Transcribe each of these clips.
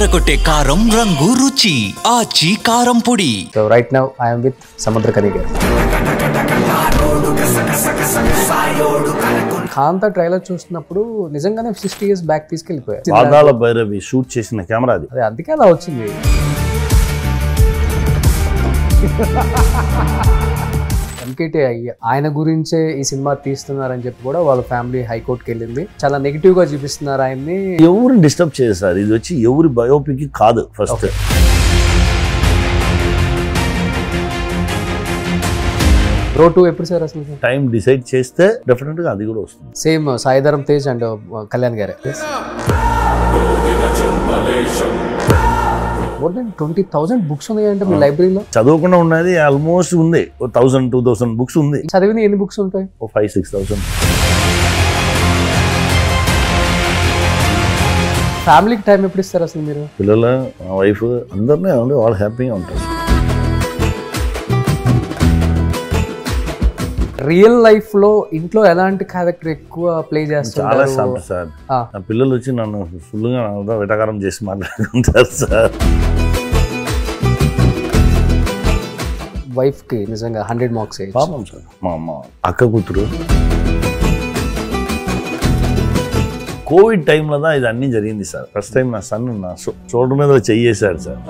అదరగొట్టే కారం రంగు రుచి ఆచి కారం పొడి. So right now I am with Samudrakani garu. Kaantha trailer చూస్తున్నప్పుడు నిజంగానే 60 years బ్యాక్ తీసుకెళ్ళిపోయారు. పాదాల భైరవి షూట్ చేసిన కెమెరా అది. అదే అందుకే అలా వచ్చింది. ఎంకేటీ అయ్యా ఆయన గురించే ఈ సినిమా తీస్తున్నారని చెప్పి కూడా వాళ్ళ ఫ్యామిలీ హైకోర్టుకి వెళ్ళింది. చాలా నెగిటివ్ గా చూపిస్తున్నారు ఆయన్ని. ఎవరు డిస్టర్బ్ చేశారు? ఇది వచ్చి ఎవరి బయోపిక్ కాదు. ఫస్ట్ Bro 2 ఎప్పుడు సార్ అసలు? టైం డిసైడ్ చేస్తే డెఫినెట్ గా అది కూడా వస్తుంది. సేమ్ సాయిధరం తేజ్ అండ్ కళ్యాణ్ గారే. మోర్ దెన్ 20,000 బుక్స్ ఉన్నాయంటే మీ లైబ్రరీలో? చదవకుండా ఉన్నది ఆల్మోస్ట్ ఉంది. 1000-2000 బుక్స్ ఉంది. చదివిన ఎన్ని బుక్స్ ఉంటాయి? 5,000-6,000. ఫ్యామిలీకి టైం ఎప్పుడు ఇస్తారు అసలు మీరు? పిల్లల వైఫ్ అందరినీ వాళ్ళు హ్యాపీగా ఉంటారు. రియల్ లైఫ్ లో ఇంట్లో ఎలాంటి క్యారెక్టర్ ఎక్కువ ప్లే చేస్తారు? చాలా సార్లు సార్ నా పిల్లలు వచ్చి నన్ను ఫుల్గా వెటకారం చేసి మాట్లాడుకుంటారు సార్. వైఫ్ కి నిజంగా 100 మార్క్స్ పాపం సార్. మా అమ్మ అక్క కూతురు కోవిడ్ టైంలో దా ఇది అన్నీ జరిగింది సార్. ఫస్ట్ టైం నా సన్ నా చోటు మీద చెయ్యేశాడు సార్.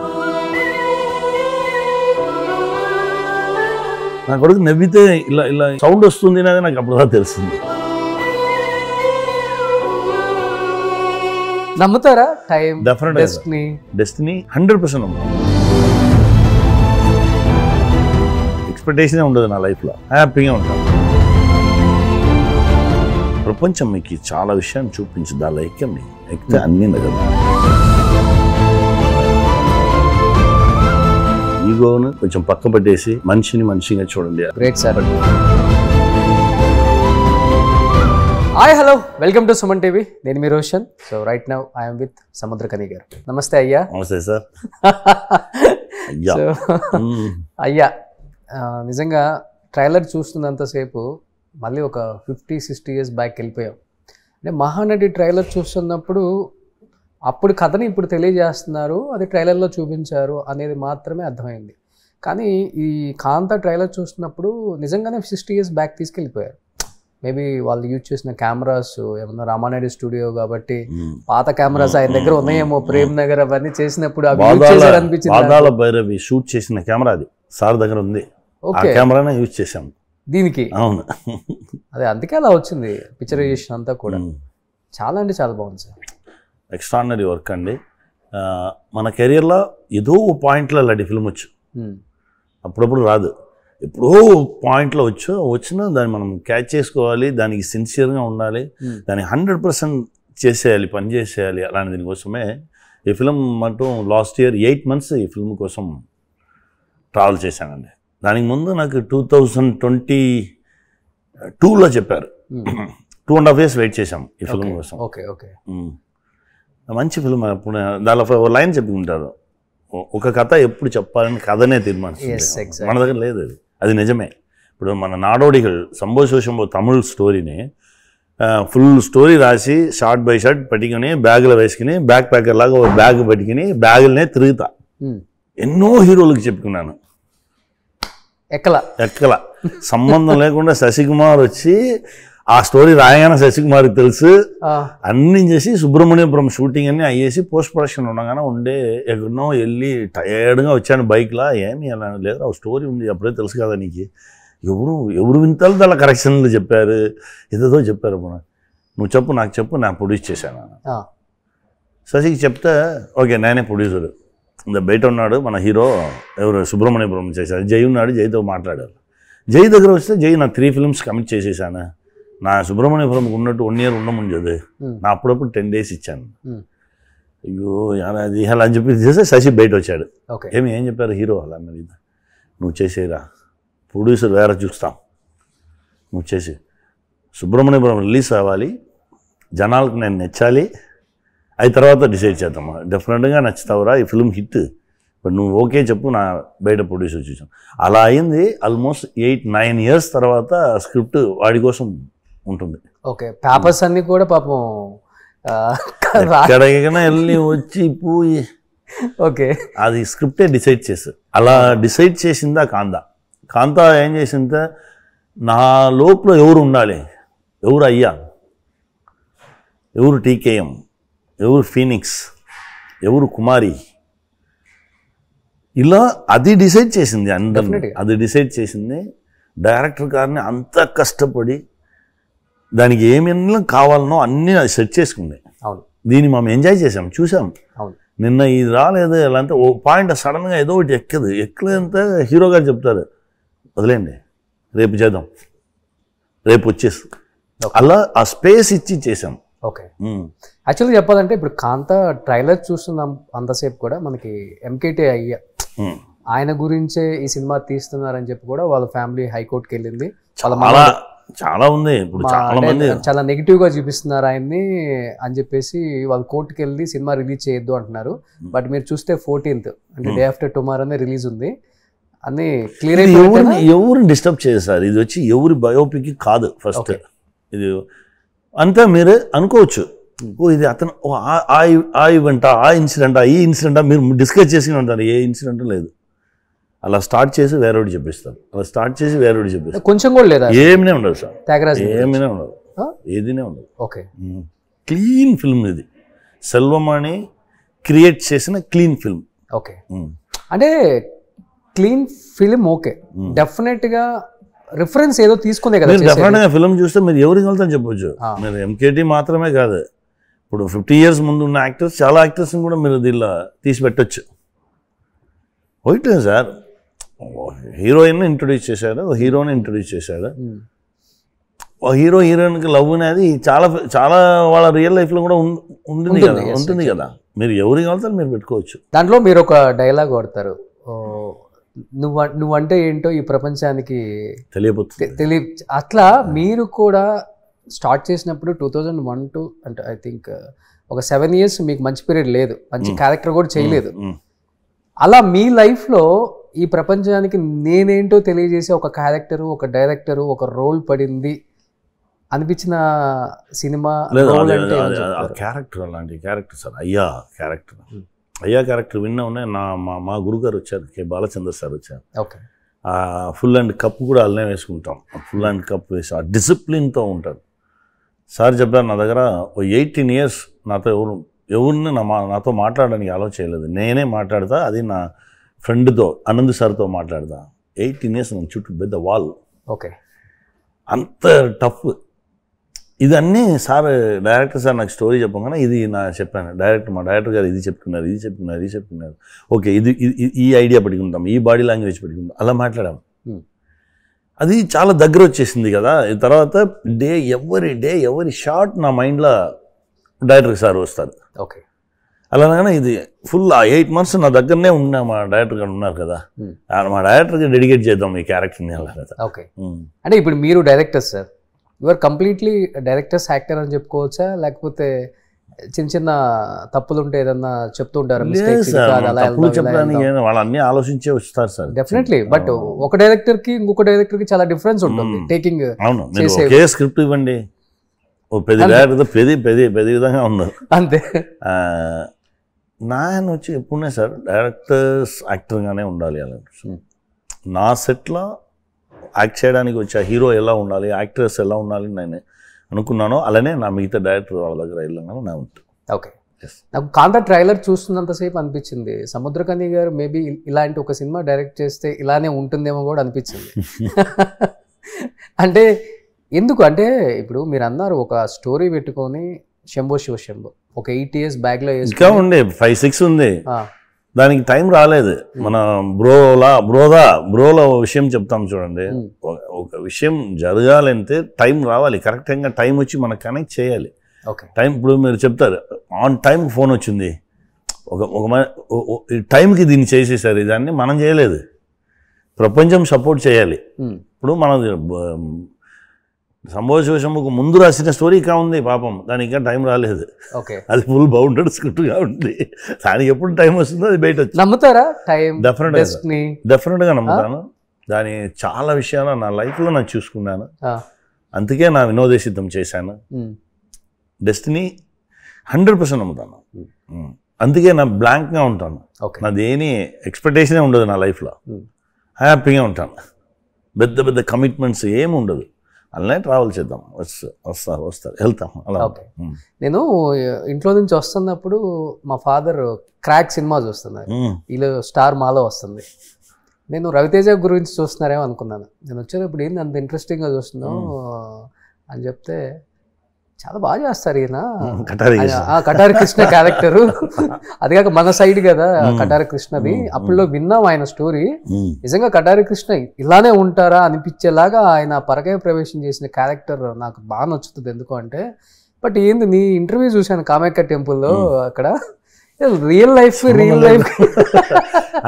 నా కొడుకు నవ్వితే ఇలా ఇలా సౌండ్ వస్తుంది అనేది నాకు అప్పుడు తెలిసింది. నమ్ముతారా? టైం డెస్టినీ 100% నమ్ముతాను. ఎక్స్పెక్టేషనే ఉండదు నా లైఫ్లో. హ్యాపీగా ఉంటాను. ప్రపంచం మీకు చాలా విషయాన్ని చూపించింది. ఆ లైక్యంని ఎక్కితే అన్నీ నగదు. ఈగోను కొంచెం పక్క పట్టేసి మనిషిగా చూడండి. Great sir. Hi hello, welcome to Suman TV. నేను మీ Roshan. So right now I'm with Samuthirakani garu. నమస్తే అయ్యా. నమస్తే సార్. అయ్యా నిజంగా ట్రైలర్ చూస్తున్నంతసేపు మళ్ళీ ఒక 50-60 years బ్యాక్ వెళ్ళిపోయాం. అంటే మహానటి ట్రైలర్ చూస్తున్నప్పుడు అప్పుడు కథని ఇప్పుడు తెలియజేస్తున్నారు, అది ట్రైలర్లో చూపించారు అనేది మాత్రమే అర్థమైంది. కానీ ఈ కాంతా ట్రైలర్ చూస్తున్నప్పుడు నిజంగానే 60 years బ్యాక్ తీసుకెళ్ళిపోయారు. మేబీ వాళ్ళు యూజ్ చేసిన కెమెరాస్ ఏమన్నా రామానాయుడు స్టూడియో కాబట్టి పాత కెమెరాస్ ఆయన దగ్గర ఉన్నాయేమో. ప్రేమ్ నగర్ అవన్నీ చేసినప్పుడు అనిపించింది. పాదాల భైరవి షూట్ చేసిన కెమెరా అది సార్ దగ్గర ఉంది. కెమెరానే యూజ్ చేసాము దీనికి. అవును, అదే అందుకే అలా వచ్చింది పిక్చరైజేషన్ అంతా కూడా. చాలా అంటే చాలా బాగుంది సార్. ఎక్స్ట్రాడినరీ వర్క్ అండి. మన కెరియర్లో ఏదో పాయింట్లో అలాంటి ఫిల్మ్ వచ్చు. అప్పుడప్పుడు రాదు, ఎప్పుడో పాయింట్లో వచ్చినా దాన్ని మనం క్యాచ్ చేసుకోవాలి. దానికి సిన్సియర్గా ఉండాలి. దాన్ని 100% చేసేయాలి, పని చేసేయాలి. అలాంటి దీనికోసమే ఈ ఫిల్మ్ అంటూ లాస్ట్ ఇయర్ 8 months ఈ ఫిల్మ్ కోసం ట్రావెల్ చేశానండి. దానికి ముందు నాకు 2022లో చెప్పారు. 2.5 years వెయిట్ చేశాం ఈ ఫిల్మ్ కోసం. Okay okay. మంచి ఫిల్మ్. అప్పుడు దానిలో లైన్ చెప్పుకుంటారు, ఒక కథ ఎప్పుడు చెప్పాలని కథనే తీర్మానిస్తుంది. మన దగ్గర లేదు అది. అది నిజమే. ఇప్పుడు మన నాడోడిகள் సంభో శోషంభో తమిళ్ స్టోరీని ఫుల్ స్టోరీ రాసి షార్ట్ బై షార్ట్ పెట్టుకుని బ్యాగ్లో వేసుకుని బ్యాక్ ప్యాకర్ లాగా ఒక బ్యాగ్ పెట్టుకుని బ్యాగులనే తిరుగుతా. ఎన్నో హీరోలకు చెప్పుకున్నాను. ఎక్కల సంబంధం లేకుండా శశికుమార్ వచ్చి ఆ స్టోరీ రాయగానే శశికుమార్కి తెలుసు. అన్నీ చేసి సుబ్రహ్మణ్యపురం షూటింగ్ అన్నీ అయ్యేసి పోస్ట్ ప్రొడక్షన్ ఉండగానే ఉండే ఎక్కడో వెళ్ళి టయర్డ్గా వచ్చాను బైక్లా. ఏమి అలా లేదు, ఆ స్టోరీ ఉంది అప్పుడే తెలుసు కదా నీకు. ఎవరు వింటారు అలా కరెక్షన్లు చెప్పారు, ఏదేదో చెప్పారు. నువ్వు చెప్పు, నాకు చెప్పు, నేను ప్రొడ్యూస్ చేశాను. శశికి చెప్తే ఓకే నేనే ప్రొడ్యూసర్. బయట ఉన్నాడు మన హీరో ఎవరు సుబ్రహ్మణ్యపురం చేశారు. జై ఉన్నాడు, జైతో మాట్లాడారు. జై దగ్గర వస్తే జై నా 3 films కమిట్ చేసేసాను. నా సుబ్రహ్మణ్యపురంకి ఉన్నట్టు 1 year ఉండముంది. నా అప్పుడప్పుడు 10 days ఇచ్చాను. అయ్యో అది అలా అని చెప్పి చేస్తే శశి బయట వచ్చాడు. ఏం చెప్పారు హీరో అలా మరి, నువ్వు చేసేరా, ప్రొడ్యూసర్ వేరే చూస్తాం, నువ్వు చేసి సుబ్రహ్మణ్యపురం రిలీజ్ అవ్వాలి, జనాలకు నేను నచ్చాలి, అది తర్వాత డిసైడ్ చేద్దామా. డెఫినెట్గా నచ్చుతావురా, ఈ ఫిల్మ్ హిట్, బట్ నువ్వు ఓకే చెప్పు, నా బయట ప్రొడ్యూసర్ చూసాం. అలా అయింది. ఆల్మోస్ట్ 8-9 years తర్వాత స్క్రిప్ట్ వాడి కోసం ఉంటుంది. ఓకే, పేపర్స్ అన్ని కూడా పాపం ఎక్కడికైనా వెళ్ళి వచ్చి పోయి ఓకే. అది స్క్రిప్టే డిసైడ్ చేశారు. అలా డిసైడ్ చేసిందా కాంత ఏం చేసిందా, నా లోపల ఎవరు ఉండాలి, ఎవరు అయ్యా, ఎవరు టీకేఎం, ఎవరు ఫీనిక్స్, ఎవరు కుమారి, ఇలా అది డిసైడ్ చేసింది అందరినీ. అది డిసైడ్ చేసింది డైరెక్టర్ గారిని. అంత కష్టపడి దానికి ఏమైనా కావాలనో అన్నీ అది సెట్ చేసుకుంది. దీన్ని మనం ఎంజాయ్ చేసాం, చూసాం. నిన్న ఇది రాలేదు ఎలా అంటే ఓ పాయింట్ సడన్గా ఏదో ఒకటి ఎక్కలేదంటే హీరో గారు చెప్తారు, వదిలేండి రేపు చేద్దాం, రేపు వచ్చేసి అలా ఆ స్పేస్ ఇచ్చి చేసాం. ఓకే. యాక్చువల్గా చెప్పాలంటే ఇప్పుడు కాంత ట్రైలర్ చూస్తున్నాం అంతసేపు కూడా మనకి ఎంకేటీ అయ్యా ఆయన గురించే ఈ సినిమా తీస్తున్నారని చెప్పి కూడా వాళ్ళ ఫ్యామిలీ హైకోర్టుకి వెళ్ళింది. చాలా ఉంది ఇప్పుడు, చాలా మంది చాలా నెగిటివ్ గా చూపిస్తున్నారు ఆయన్ని అని చెప్పేసి వాళ్ళు కోర్టుకి వెళ్ళి సినిమా రిలీజ్ చేయొద్దు అంటున్నారు. బట్ మీరు చూస్తే 14th అంటే డే ఆఫ్టర్ టుమారోనే రిలీజ్ ఉంది అని క్లియర్ అయిపోయింది. ఎవరిని డిస్టర్బ్ చేశారు, ఇది వచ్చి ఎవరి బయోపిక్ కాదు. ఫస్ట్ ఇది అంతా మీరే అనుకోవచ్చు, ఓ ఇది అతను ఆ ఈవెంటా, ఆ ఇన్సిడెంటా, ఈ ఇన్సిడెంటా మీరు డిస్కస్ చేసి ఉంటారు. ఏ ఇన్సిడెంట్ లేదు. అలా స్టార్ట్ చేసి వేరేవాడు చెప్పిస్తారు, అలా స్టార్ట్ చేసి వేరేవాడు చెప్పిస్తారు. కొంచెం కూడా లేదా, ఏమినే ఉండదు సార్, త్యాగరాజ్ ఏమైనా ఉండదు, ఏదినే ఉండదు. ఓకే. క్లీన్ ఫిల్మ్ ఇది, సెల్వమణి క్రియేట్ చేసిన క్లీన్ ఫిల్మ్. ఓకే. అంటే క్లీన్ ఫిల్మ్. ఓకే. డెఫినెట్ గా రిఫరెన్స్ ఏదో తీసుకునే కదా. డెఫినెట్ గా ఫిల్మ్ చూస్తే మీరు ఎవరికి వెళ్తారని చెప్పొచ్చు. మీరు ఎంకేటీ మాత్రమే కాదు, ఇప్పుడు 50 years ముందు ఉన్న యాక్టర్స్, చాలా యాక్టర్స్ని కూడా మీరు దీనిలో తీసి పెట్టచ్చు. ఒకటే సార్, హీరోయిన్ ఇంట్రొడ్యూస్ చేశాడు, హీరోని ఇంట్రొడ్యూస్ చేశాడు. హీరో హీరోయిన్కి లవ్ అనేది చాలా చాలా వాళ్ళ రియల్ లైఫ్లో కూడా ఉంటుంది కదా. మీరు ఎవరికి వెళ్తారు మీరు పెట్టుకోవచ్చు. దాంట్లో మీరు ఒక డైలాగ్ వాడతారు, నువ్వంటే ఏంటో ఈ ప్రపంచానికి తెలియ. అట్లా మీరు కూడా స్టార్ట్ చేసినప్పుడు 2001 అంటే ఐ థింక్ ఒక 7 years మీకు మంచి పీరియడ్ లేదు, మంచి క్యారెక్టర్ కూడా చేయలేదు. అలా మీ లైఫ్లో ఈ ప్రపంచానికి నేనేంటో తెలియజేసే ఒక క్యారెక్టరు, ఒక డైరెక్టరు, ఒక రోల్ పడింది అనిపించిన సినిమా క్యారెక్టర్? అలాంటి క్యారెక్టర్ సార్ అయ్యా క్యారెక్టర్ విన్నా ఉన్నాయి. మా గురుగారు వచ్చారు, కే బాలచంద్ర సార్ వచ్చారు. ఓకే. ఫుల్ అండ్ కప్ కూడా అల్లనే వేసుకుంటాం, ఫుల్ అండ్ కప్ వేసి ఆ డిసిప్లిన్తో ఉంటారు. సార్ చెప్పారు, నా దగ్గర 18 years నాతో ఎవరిని నాతో మాట్లాడడానికి అలో చేయలేదు, నేనే మాట్లాడతా. అది నా ఫ్రెండ్తో ఆనంద్ సార్తో మాట్లాడతా. 18 years నేను చుట్టూ పెద్ద వాల్. ఓకే. అంత టఫ్. ఇదన్నీ సార్ డైరెక్టర్ సార్ నాకు స్టోరీ చెప్పగానే ఇది చెప్పాను. మా డైరెక్టర్ గారు ఇది చెప్పుకున్నారు. ఓకే, ఈ ఐడియా పెట్టుకుంటాం, ఈ బాడీ లాంగ్వేజ్ పెట్టుకుంటాం, అలా మాట్లాడాము. అది చాలా దగ్గర వచ్చేసింది కదా. తర్వాత ఎవరి షార్ట్ నా మైండ్లో డైరెక్టర్ సార్ వస్తారు. ఓకే. అలాగనే ఇది ఫుల్ 8 months నా దగ్గరనే ఉన్నా. మా డైరెక్టర్ గారు ఉన్నారు కదా, మా డైరెక్టర్కి డెడికేట్ చేద్దాం ఈ క్యారెక్టర్ని అలా కదా. ఓకే. అంటే ఇప్పుడు మీరు director sir, your completely directors actor అని చెప్పుకోవచ్చా, లేకపోతే చిన్న చిన్న తప్పులు ఉంటే ఏదన్నా చెప్తూ ఉంటారు? చెప్పడానికి వాళ్ళు అన్ని ఆలోచించే వస్తారు సార్. డెఫినెట్లీ. బట్ ఒక డైరెక్టర్ కి ఇంకొక డైరెక్టర్ కి చాలా డిఫరెన్స్ ఉంటుంది టేకింగ్. అవును, ఒకే స్క్రిప్ట్ ఇవ్వండి, పెద్ద డైరెక్టర్ పెద్ద విధంగా ఉన్నారు అంతే. నాయన వచ్చి ఎప్పుడునే సార్ డైరెక్టర్స్ యాక్టర్గానే ఉండాలి అలా. నా సెట్లో యాక్ట్ చేయడానికి వచ్చే హీరో ఎలా ఉండాలి, యాక్టర్స్ ఎలా ఉండాలి నేను అనుకున్నానో అలానే నా మిగతా డైరెక్టర్ వాళ్ళ దగ్గర వెళ్ళగానే నా ఉంటుంది. ఓకే. నాకు కాంతా ట్రైలర్ చూస్తున్నంతసేపు అనిపించింది సముద్రకని గారు మేబీ ఇలాంటి ఒక సినిమా డైరెక్ట్ చేస్తే ఇలానే ఉంటుందేమో కూడా అనిపించింది. అంటే ఎందుకు అంటే ఇప్పుడు మీరు అన్నారు ఒక స్టోరీ పెట్టుకొని శంభో శివ శంభో ఒక 8 years బ్యాగ్లో ఇంకా ఉండే 5-6 ఉంది, దానికి టైం రాలేదు. మన బ్రోలో విషయం చెప్తాం చూడండి, ఒక విషయం జరగాలంటే టైం రావాలి, కరెక్ట్గా టైం వచ్చి మనం కనెక్ట్ చేయాలి. టైం ఇప్పుడు మీరు చెప్తారు ఆన్ టైం ఫోన్ వచ్చింది, ఒక టైంకి దీన్ని చేసేసారు, దాన్ని మనం చేయలేదు, ప్రపంచం సపోర్ట్ చేయాలి. ఇప్పుడు మనం శంభో శివశంభుకు ముందు రాసిన స్టోరీ ఇంకా ఉంది పాపం, దానికి ఇంకా టైం రాలేదు. అది ఫుల్ బౌండెడ్ స్క్రిప్ట్గా ఉంది, దానికి ఎప్పుడు టైం వస్తుందో అది బయట వచ్చి నమ్ముతారా? డెఫినెట్గా నమ్ముతాను. దాని చాలా విషయాలు నా లైఫ్లో నేను చూసుకున్నాను, అందుకే నా వినోదసిద్ధం చేశాను. డెస్టినీ 100% నమ్ముతాను. అందుకే నా బ్లాంక్గా ఉంటాను. నా దేని ఎక్స్పెక్టేషనే ఉండదు నా లైఫ్లో. హ్యాపీగా ఉంటాను. పెద్ద పెద్ద కమిట్మెంట్స్ ఏమి ఉండదు. అలానే ట్రావెల్ చేద్దాం, వస్తారు వెళ్తాం అలా. నేను ఇంట్లో నుంచి వస్తున్నప్పుడు మా ఫాదర్ క్రాక్ సినిమా చూస్తున్నారు, వీళ్ళు స్టార్ మాలో వస్తుంది. నేను రవితేజ గురించి చూస్తున్నారేమో అనుకున్నాను. నేను వచ్చేటప్పుడు ఏంది అంత ఇంట్రెస్టింగ్గా చూస్తున్నావు అని చెప్తే, చాలా బాగా చేస్తారు ఈయన, కటారి కృష్ణ క్యారెక్టరు, అది కాక మన సైడ్ కదా కటారి కృష్ణది. అప్పుడులో విన్నాం ఆయన స్టోరీ. నిజంగా కటారి కృష్ణ ఇలానే ఉంటారా అనిపించేలాగా ఆయన పరకాయ ప్రవేశం చేసిన క్యారెక్టర్ నాకు బాగా నచ్చుతుంది. ఎందుకు అంటే, బట్ ఏంది నీ ఇంటర్వ్యూ చూశాను కామాఖ్య టెంపుల్లో, అక్కడ రియల్ లైఫ్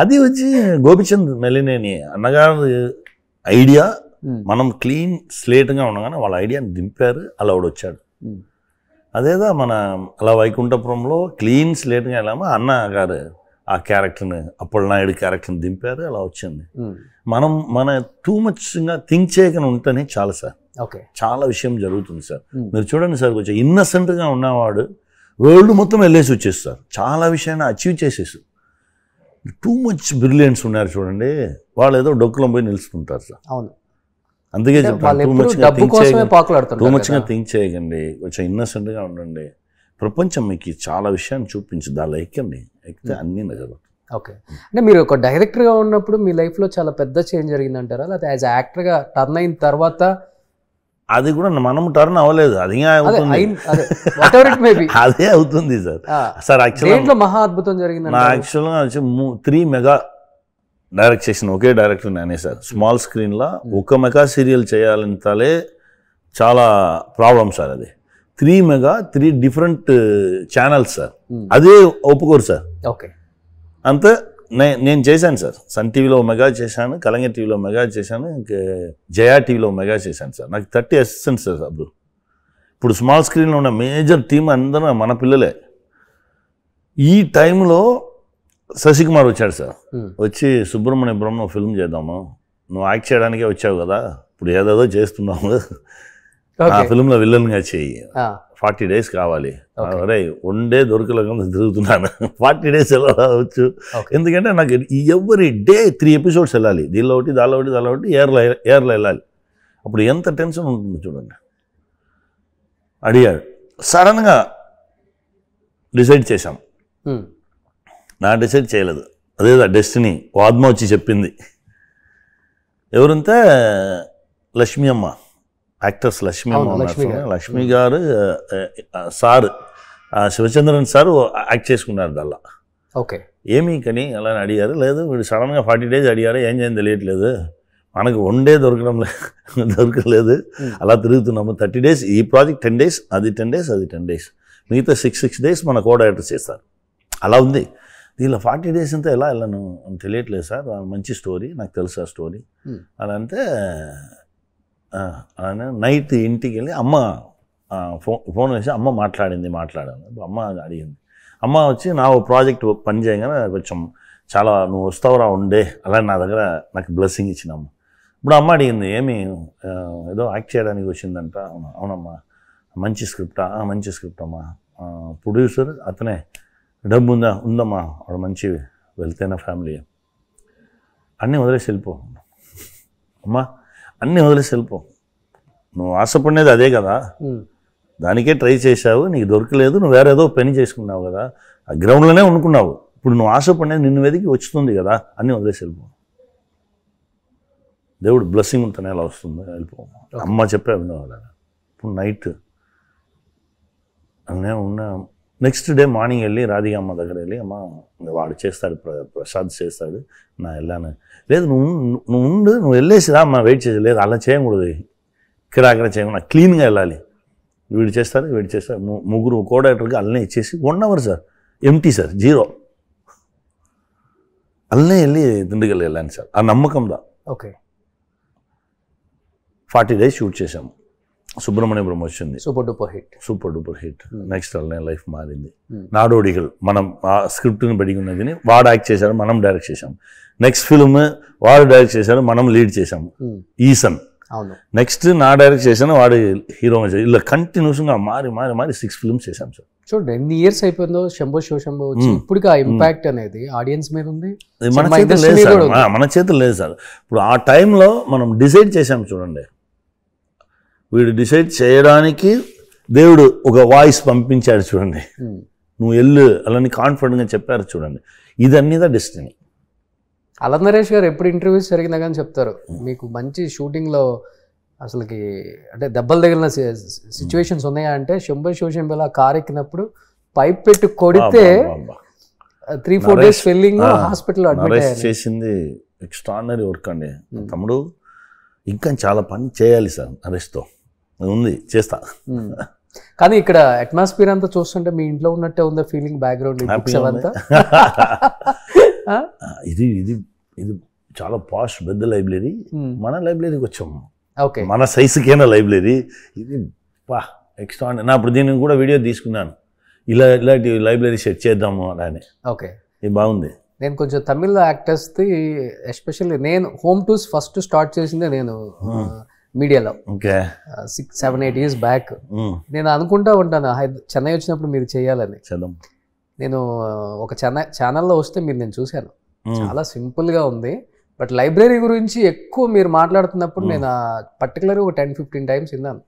అది వచ్చి గోపిచంద్ మెలినేని అన్నగారు ఐడియా. మనం క్లీన్ స్లేట్గా ఉండగానే వాళ్ళ ఐడియాని దింపారు, అలా వచ్చాడు. అదేదా మన అలా వైకుంఠపురంలో క్లీన్ స్లేట్గా వెళ్ళామో అన్న గారు ఆ క్యారెక్టర్ని, అప్పలనాయుడు క్యారెక్టర్ని దింపారు, అలా వచ్చింది. మన టూ మచ్గా థింక్ చేయకుండా ఉంటేనే చాలు సార్. చాలా విషయం జరుగుతుంది సార్. మీరు చూడండి సార్, కొంచెం ఇన్నసెంట్గా ఉన్నవాడు వరల్డ్ మొత్తం వెళ్ళేసి వచ్చేస్తారు, చాలా విషయాన్ని అచీవ్ చేసేసి. టూ మచ్ బ్రిలియన్స్ ఉన్నారు చూడండి, వాళ్ళు ఏదో డొక్కులం పోయి నిలుచుకుంటారు సార్. అవును, అందుకే చెప్తాను, టూ మచ్గా థింక్ చేయకండి, కొంచెం ఇన్నసెంట్గా ఉండండి. ప్రపంచం మీకు చాలా విషయాన్ని చూపించదు, దాని ఎక్కండి, ఎక్కితే అన్నీ నజరు. ఓకే, అంటే మీరు ఒక డైరెక్టర్గా ఉన్నప్పుడు మీ లైఫ్లో చాలా పెద్ద చేంజ్ జరిగిందంటారా, లేకపోతే యాజ్ యాక్టర్గా టర్న్ అయిన తర్వాత? అది కూడా మనం టర్న్ అవ్వలేదు, అది అదే అవుతుంది సార్. సార్ యాక్చువల్గా మహా అద్భుతం జరిగింది. యాక్చువల్గా 3 మెగా డైరెక్ట్ చేసిన ఒకే డైరెక్టర్ నేనే సార్. స్మాల్ స్క్రీన్లో ఒక మెగా సీరియల్ చేయాలంటే చాలా ప్రాబ్లం సార్. అది 3 మెగా 3 డిఫరెంట్ ఛానల్స్ సార్, అదే ఒప్పుకోరు సార్. ఓకే, అంతే నేను చేశాను సార్. సన్ టీవీలో మెగా చేశాను, కలంగ టీవీలో మెగా చేశాను, ఇంకా జయా టీవీలో మెగా చేశాను సార్. నాకు 30 అసిస్టెంట్స్ సార్ అప్పుడు. ఇప్పుడు స్మాల్ స్క్రీన్లో ఉన్న మేజర్ టీం అందరూ మన పిల్లలే. ఈ టైంలో శశికుమార్ వచ్చాడు సార్. వచ్చి సుబ్రహ్మణ్యపురం ఫిల్మ్ చేద్దాము, నువ్వు యాక్ట్ చేయడానికే వచ్చావు కదా, ఇప్పుడు ఏదేదో చేస్తున్నాము, ఆ ఫిల్మ్లో విలన్గా చేయి, 40 days కావాలి. అరే ఉండే దొరకలేకుండా తిరుగుతున్నాను, 40 days ఎలా రావచ్చు? ఎందుకంటే నాకు ఎవ్రీ డే 3 episodes వెళ్ళాలి, దీనిలో ఒకటి దానిలో ఒకటి దానిలో ఒకటి, ఏర్లో వెళ్ళాలి. అప్పుడు ఎంత టెన్షన్ ఉంటుంది చూడండి. అడిగాడు, సడన్గా డిసైడ్ చేశాం. నా డిసైడ్ చేయలేదు, అదేదా డెస్టినీ. ఆత్మ వచ్చి చెప్పింది. ఎవరంటే లక్ష్మీ అమ్మ, యాక్టర్స్ లక్ష్మీ అమ్మ, లక్ష్మి గారు సార్, శివచంద్రన్ సార్ యాక్ట్ చేసుకున్నారు దానిలో. ఓకే, ఏమీ కానీ అలా అడిగారు. లేదు వీడు సడన్గా 40 days అడిగారు, ఏం చేయని తెలియట్లేదు, మనకు వన్డే దొరకలేదు, అలా తిరుగుతున్నాము. 30 days ఈ ప్రాజెక్ట్, 10 days అది 10 days అది 10 days, మిగతా 6 days మన కో డైరెక్టర్ చేస్తారు. అలా ఉంది. దీనిలో 40 days అంతా ఎలా వెళ్ళను తెలియట్లేదు సార్, మంచి స్టోరీ, నాకు తెలుసు ఆ స్టోరీ. అలా అంటే నైట్ ఇంటికి వెళ్ళి అమ్మ ఫోన్ వేసి అమ్మ మాట్లాడాను. అమ్మ అడిగింది, అమ్మ వచ్చి నా ప్రాజెక్ట్ పని చేయగానే కొంచెం చాలా నువ్వు వస్తావురా ఉండే, అలా నా దగ్గర నాకు బ్లెస్సింగ్ ఇచ్చినమ్మ. ఇప్పుడు అమ్మ అడిగింది, ఏమి ఏదో యాక్ట్ చేయడానికి వచ్చిందంట. అవునమ్మా, మంచి స్క్రిప్టా? మంచి స్క్రిప్ట్ అమ్మా. ప్రొడ్యూసర్ అతనే, డబ్బు ఉందమ్మా, వాడు మంచి వెళ్తేనా ఫ్యామిలీ, అన్నీ వదిలేసి వెళ్ళిపో అమ్మా, అన్నీ వదిలేసి వెళ్ళిపో, నువ్వు ఆశపడినది అదే కదా, దానికే ట్రై చేశావు, నీకు దొరకలేదు, నువ్వు వేరేదో పని చేసుకున్నావు కదా, ఆ గ్రౌండ్లోనే వండుకున్నావు, ఇప్పుడు నువ్వు ఆశపడినది నిన్ను వెతికి వస్తుంది కదా, అన్నీ వదిలేసి వెళ్ళిపో, దేవుడు బ్లెస్సింగ్ ఉంటేనే ఎలా వస్తుంది, వెళ్ళిపో. అమ్మ చెప్పే వినేవాళ్ళ. ఇప్పుడు నైట్ అన్నీ ఉన్న నెక్స్ట్ డే మార్నింగ్ వెళ్ళి రాధిక అమ్మ దగ్గర వెళ్ళి, అమ్మ వాడు చేస్తాడు, ప్రసాద్ చేస్తాడు, నా వెళ్ళాను. లేదు నువ్వు ఉండు, నువ్వు వెళ్ళేసిరా అమ్మ, వెయిట్ చేసి. లేదు అలా చేయకూడదు, ఇక్కడ చేయకుండా క్లీన్గా వెళ్ళాలి, వీడు చేస్తారు ముగ్గురు కో డైరెక్టర్గా అల్లనే ఇచ్చేసి 1 hour సార్, ఎంటీ సార్, 0. అల్లనే వెళ్ళి దిండుగల్ వెళ్ళాను సార్, ఆ నమ్మకందా. ఓకే, 40 days షూట్ చేశాము. సుబ్రహ్మణ్యపురం వచ్చింది, సూపర్ డూపర్ హిట్. నెక్స్ట్ అల్లనే లైఫ్ మారింది. నాడోడిగల్ మనం ఆ స్క్రిప్ట్ని బడిగి ఉన్నది, వాడు యాక్ట్ చేశాడు, మనం డైరెక్ట్ చేశాం. నెక్స్ట్ ఫిల్మ్ వాడు డైరెక్ట్ చేశాడు, మనం లీడ్ చేశాము, ఈసన్. నెక్స్ట్ నా డైరెక్ట్ చేశాను, వాడు హీరోగా చేశాడు. ఇలా కంటిన్యూస్గా మారి 6 films చేశాం సార్. చూడండి ఎన్ని ఇయర్స్ అయిపోయిందో శంభో శివశంభో వచ్చి ఇప్పటికి ఆ ఇంపాక్ట్ అనేది ఆడియన్స్ మీద ఉంది. మన చేతులు లేదు సార్, మన చేతులు లేదు సార్. ఇప్పుడు ఆ టైంలో మనం డిసైడ్ చేసాం చూడండి, వీడు డిసైడ్ చేయడానికి దేవుడు ఒక వాయిస్ పంపించాడు చూడండి, నువ్వు వెళ్ళు అలాని కాన్ఫిడెంట్గా చెప్పారు చూడండి, ఇదన్నీదా డెస్టినీ. అలా నరేష్ గారు ఎప్పుడు ఇంటర్వ్యూస్ జరిగినా కానీ చెప్తారు, మీకు మంచి షూటింగ్లో అసలుకి అంటే దెబ్బలు తగిలిన సిచ్యువేషన్స్ ఉన్నాయా అంటే శంభో శివశంభోలో కార్ ఎక్కినప్పుడు పైప్ పెట్టి కొడితే 3-4 days ఫెల్లింగ్ హాస్పిటల్లో అడ్మిట్ చేసింది ఎక్స్ట్రాడినరీ వర్క్ అండి. తమ్ముడు ఇంకా చాలా పని చేయాలి సార్, నరేష్తో ఉంది, చేస్తా. కానీ ఇక్కడ అట్మాస్ఫియర్ అంతా చూస్తుంటే మీ ఇంట్లో ఉన్నట్టే ఉందా ఫీలింగ్? బ్యాక్గ్రౌండ్ అంతా ఇది ఇది ఇది చాలా పాష్ పెద్ద లైబ్రరీ. మన లైబ్రరీకి వచ్చాము, ఓకే, మన సైజుకైనా లైబ్రరీ ఇది. ఎక్స్ట్రా నా ఇప్పుడు దీన్ని కూడా వీడియో తీసుకున్నాను, ఇలాంటి లైబ్రరీ సెట్ చేద్దాము అలానే. ఓకే, ఇది బాగుంది. నేను కొంచెం తమిళ యాక్టర్స్ది ఎస్పెషల్లీ నేను హోమ్ టూర్స్ ఫస్ట్ స్టార్ట్ చేసిందే నేను మీడియాలో. Okay, 6-7-8 years back. నేను అనుకుంటా ఉంటాను చెన్నై వచ్చినప్పుడు మీరు చేయాలని. నేను ఒక ఛానల్లో వస్తే మీరు నేను చూశాను, చాలా సింపుల్గా ఉంది. బట్ లైబ్రరీ గురించి ఎక్కువ మీరు మాట్లాడుతున్నప్పుడు నేను పర్టికులర్గా ఒక 10-15 times విన్నాను.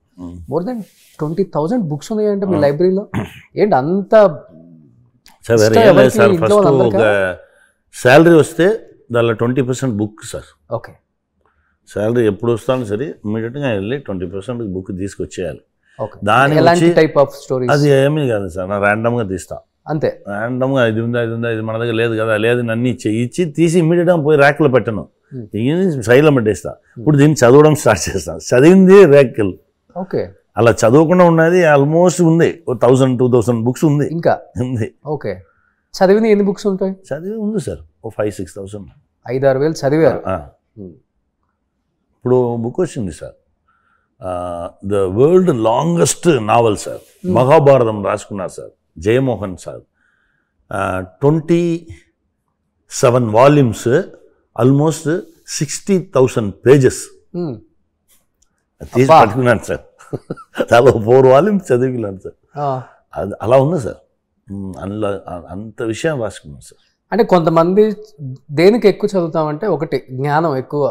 మోర్ దెన్ 20,000 బుక్స్ ఉన్నాయంటే మీ లైబ్రరీలో. ఏంటి అంత శాలరీ వస్తే దానిలో 20% బుక్ సార్. ఓకే, శాలరీ ఎప్పుడు వస్తాను సరే ఇమీడియట్గా వెళ్ళి 20% బుక్ తీసుకొచ్చేయాలి. దాని టైప్ ఆఫ్ స్టోరీ అది ఏమీ కాదు సార్, నా ర్యాండమ్గా తీస్తా అంతే. ర్యాండమ్గా ఇది ఉందా ఇది మన దగ్గర లేదు కదా, లేదు నన్ను ఇచ్చి తీసి ఇమీడియట్గా పోయి ర్యాక్లో పెట్టను, సైడ్లో పెట్టేస్తా. ఇప్పుడు దీన్ని చదవడం స్టార్ట్ చేస్తాను. చదివింది ర్యాక్లు. ఓకే, అలా చదవకుండా ఉన్నది ఆల్మోస్ట్ ఉంది 1000-2000 బుక్స్ ఉంది ఇంకా ఉంది. ఓకే, చదివిన ఎన్ని బుక్స్ ఉంటాయి? చదివి ఉంది సార్ 5,000-6,000. 5-6 వేలు చదివారు. ఇప్పుడు బుక్ వచ్చింది sir, the world longest novel sir, Mahabharatam రాసుకున్నారు sir Jayamohan sir. 27 volumes, almost 60,000 pages తీసి పట్టుకున్నాను సార్. చాలా 4 volumes చదివినాను సార్. అది అలా ఉంది సార్, అందులో అంత విషయం రాసుకున్నాను సార్. అంటే కొంతమంది దేనికి ఎక్కువ చదువుతామంటే ఒకటి జ్ఞానం ఎక్కువ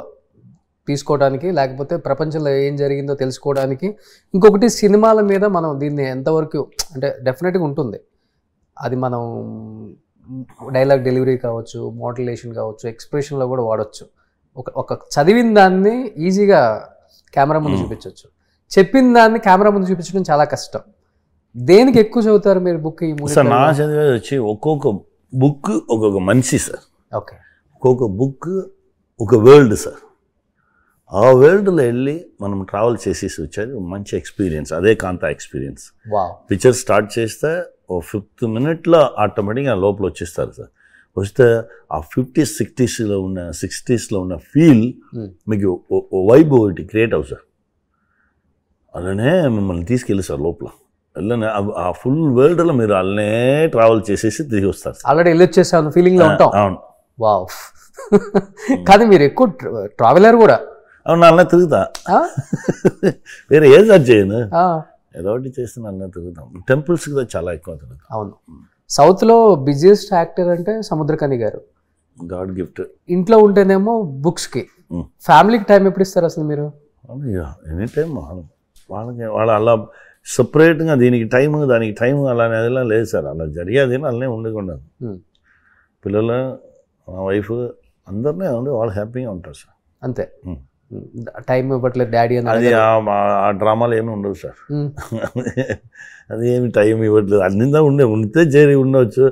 తీసుకోవడానికి, లేకపోతే ప్రపంచంలో ఏం జరిగిందో తెలుసుకోవడానికి. ఇంకొకటి సినిమాల మీద మనం దీన్ని ఎంతవరకు అంటే డెఫినెట్గా ఉంటుంది, అది మనం డైలాగ్ డెలివరీ కావచ్చు, మోడ్యులేషన్ కావచ్చు, ఎక్స్ప్రెషన్లో కూడా వాడచ్చు. ఒక చదివిన దాన్ని ఈజీగా కెమెరా ముందు చూపించవచ్చు, చెప్పిన దాన్ని కెమెరా ముందు చూపించడం చాలా కష్టం. దేనికి ఎక్కువ చదువుతారు మీరు బుక్? సార్ నా చదివేది వచ్చి ఒక్కొక్క బుక్ ఒక్కొక్క మనిషి సార్. ఓకే, ఒక్కొక్క బుక్ ఒక వరల్డ్ సార్. ఆ వరల్డ్లో వెళ్ళి మనం ట్రావెల్ చేసేసి వచ్చేది మంచి ఎక్స్పీరియన్స్. అదే కాంతా ఎక్స్పీరియన్స్. పిక్చర్ స్టార్ట్ చేస్తే ఓ 5th minute ఆటోమేటిక్గా లోపల వచ్చేస్తారు సార్. వస్తే ఆ 50s 60s ఉన్న ఫీల్ మీకు వైబ్ ఒకటి క్రియేట్ అవుతుంది సార్. అలానే మిమ్మల్ని తీసుకెళ్ళి సార్ లోపల వెళ్ళనే ఆ ఫుల్ వరల్డ్లో మీరు అలానే ట్రావెల్ చేసేసి తిరిగి వస్తారు. ఆల్రెడీ వెళ్ళి వచ్చేసాను ఫీలింగ్లో ఉంటాం. అవును, వావ్. కానీ మీరు ఎక్కువ ట్రావెలర్ కూడా? అవును, అలా తిరుగుతా, వేరే ఏం సార్ చేయను, ఏదో ఒకటి చేస్తున్నా అలా తిరుగుతాం. టెంపుల్స్ కూడా చాలా ఎక్కువ తిరుగుతాం. అవును, సౌత్లో బిజియెస్ట్ యాక్టర్ అంటే సముద్రకని గారు, గాడ్ గిఫ్ట్. ఇంట్లో ఉంటేనేమో బుక్స్కి. ఫ్యామిలీకి టైం ఎప్పుడు ఇస్తారు అసలు మీరు? ఎనీ టైం వాళ్ళ అలా సపరేట్గా దీనికి టైం దానికి టైం అలానే అదిలా లేదు సార్. అలా జరిగేది అలానే ఉండకుండా పిల్లలు మా వైఫ్ అందరినీ ఉండి వాళ్ళు హ్యాపీగా ఉంటారు సార్. అంతే, టైం ఇవ్వట్లేదు డాడీ అని. అది ఆ డ్రామాలు ఏమి ఉండవు సార్. అది ఏమి టైం ఇవ్వట్లేదు అన్నిందా ఉంటే చేరి ఉండవచ్చు.